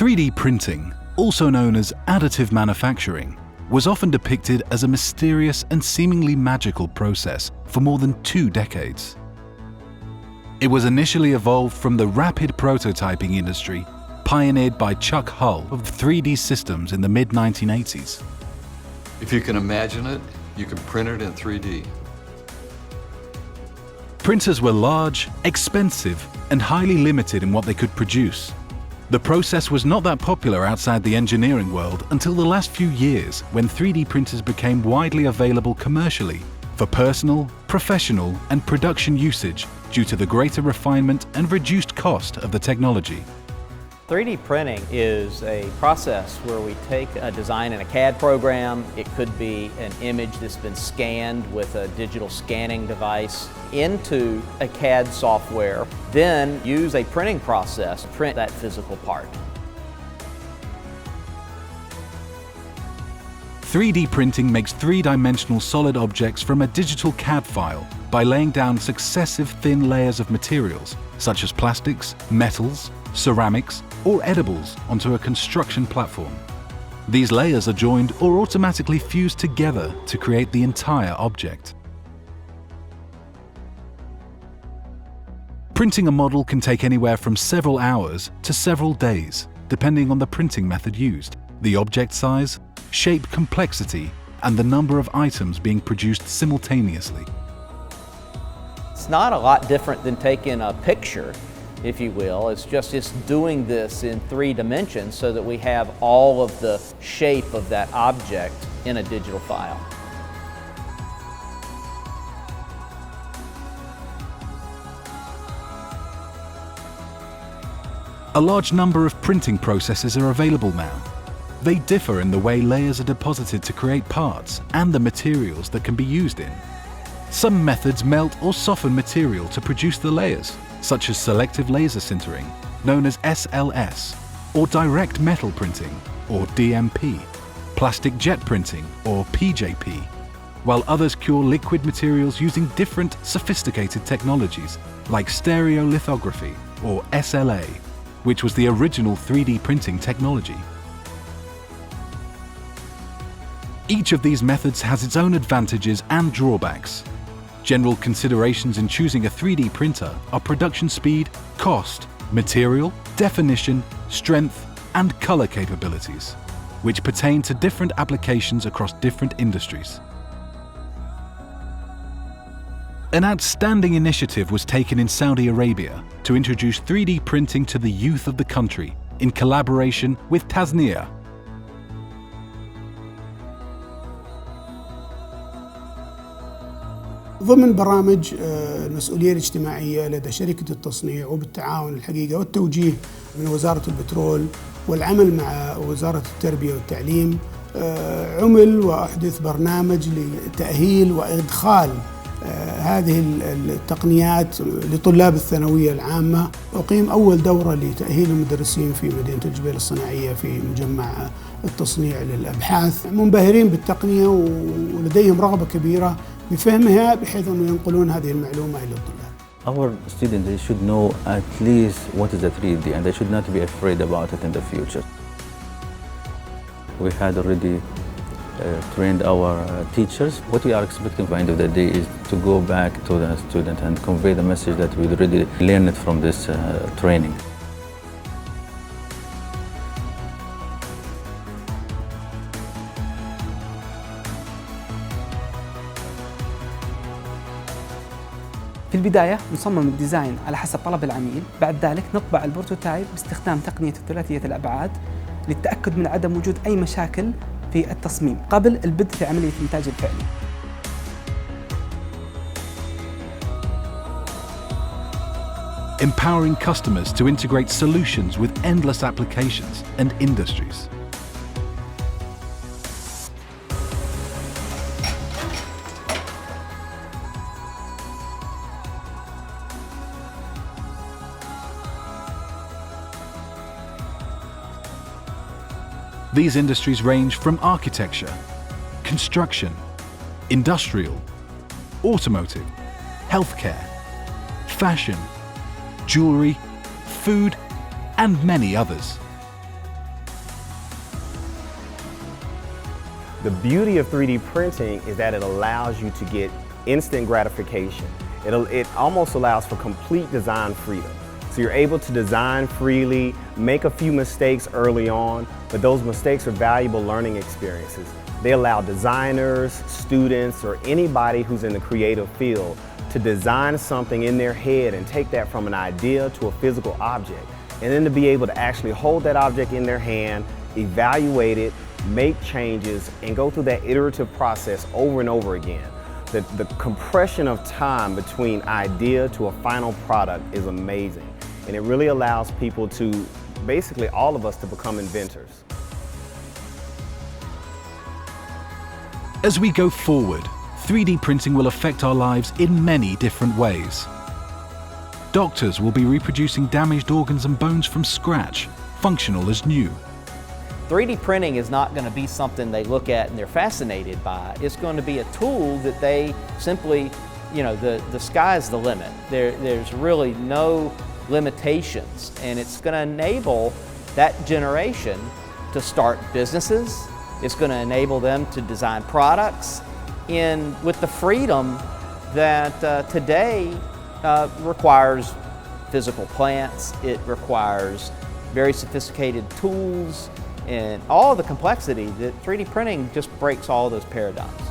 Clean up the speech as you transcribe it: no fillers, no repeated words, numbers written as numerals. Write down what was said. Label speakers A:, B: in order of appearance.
A: 3D printing, also known as additive manufacturing, was often depicted as a mysterious and seemingly magical process for more than 2 decades. It was initially evolved from the rapid prototyping industry pioneered by Chuck Hull of 3D Systems in the mid-1980s.
B: If you can imagine it, you can print it in 3D.
A: Printers were large, expensive, and highly limited in what they could produce. The process was not that popular outside the engineering world until the last few years, when 3D printers became widely available commercially for personal, professional, and production usage due to the greater refinement and reduced cost of the technology.
C: 3D printing is a process where we take a design in a CAD program. It could be an image that's been scanned with a digital scanning device into a CAD software, then use a printing process to print that physical part.
A: 3D printing makes 3-dimensional solid objects from a digital CAD file by laying down successive thin layers of materials, such as plastics, metals, ceramics, or edibles onto a construction platform. These layers are joined or automatically fused together to create the entire object. Printing a model can take anywhere from several hours to several days, depending on the printing method used, the object size, shape complexity, and the number of items being produced simultaneously.
C: It's not a lot different than taking a picture, if you will. It's just doing this in 3 dimensions so that we have all of the shape of that object in a digital file.
A: A large number of printing processes are available now. They differ in the way layers are deposited to create parts and the materials that can be used in. Some methods melt or soften material to produce the layers, such as selective laser sintering, known as SLS, or direct metal printing, or DMP, plastic jet printing, or PJP, while others cure liquid materials using different sophisticated technologies, like stereolithography, or SLA, which was the original 3D printing technology. Each of these methods has its own advantages and drawbacks. General considerations in choosing a 3D printer are production speed, cost, material, definition, strength, and color capabilities, which pertain to different applications across different industries. An outstanding initiative was taken in Saudi Arabia to introduce 3D printing to the youth of the country in collaboration with TASNEE.
D: ضمن برامج المسؤولية الاجتماعية لدى شركة التصنيع وبالتعاون الحقيقة والتوجيه من وزارة البترول والعمل مع وزارة التربية والتعليم، عمل وأحدث برنامج لتأهيل وإدخال هذه التقنيات لطلاب الثانوية العامة. أقيم أول دورة لتأهيل المدرسين في مدينة الجبيل الصناعية في مجمع التصنيع للأبحاث، منبهرين بالتقنية ولديهم رغبة كبيرة بفهمها بحيث أن ينقلون هذه المعلومة إلى الطلاب.
E: Our students, they should know at least what is the 3D and they should not be afraid about it in the future. We had already trained our teachers. What we are expecting by the end of the day is to go back to the student and convey the message that we already learned from this training.
F: في البداية نصمم الديزاين على حسب طلب العميل، بعد ذلك نطبع البروتوتايب باستخدام تقنية ثلاثية الأبعاد للتأكد من عدم وجود أي مشاكل في التصميم قبل البدء في عملية الإنتاج الفعلي.
A: Empowering customers to integrate solutions with endless applications and industries. These industries range from architecture, construction, industrial, automotive, healthcare, fashion, jewelry, food, and many others.
G: The beauty of 3D printing is that it allows you to get instant gratification. It almost allows for complete design freedom. So you're able to design freely, make a few mistakes early on, but those mistakes are valuable learning experiences. They allow designers, students, or anybody who's in the creative field to design something in their head and take that from an idea to a physical object, and then to be able to actually hold that object in their hand, evaluate it, make changes, and go through that iterative process over and over again. The compression of time between idea to a final product is amazing, and it really allows people to, basically all of us, to become inventors.
A: As we go forward, 3D printing will affect our lives in many different ways. Doctors will be reproducing damaged organs and bones from scratch, functional as new.
C: 3D printing is not going to be something they look at and they're fascinated by. It's going to be a tool that they simply, the sky's the limit. There's really no limitations, and it's going to enable that generation to start businesses. It's going to enable them to design products with the freedom that today requires physical plants. It requires very sophisticated tools and all the complexity that 3D printing just breaks all those paradigms.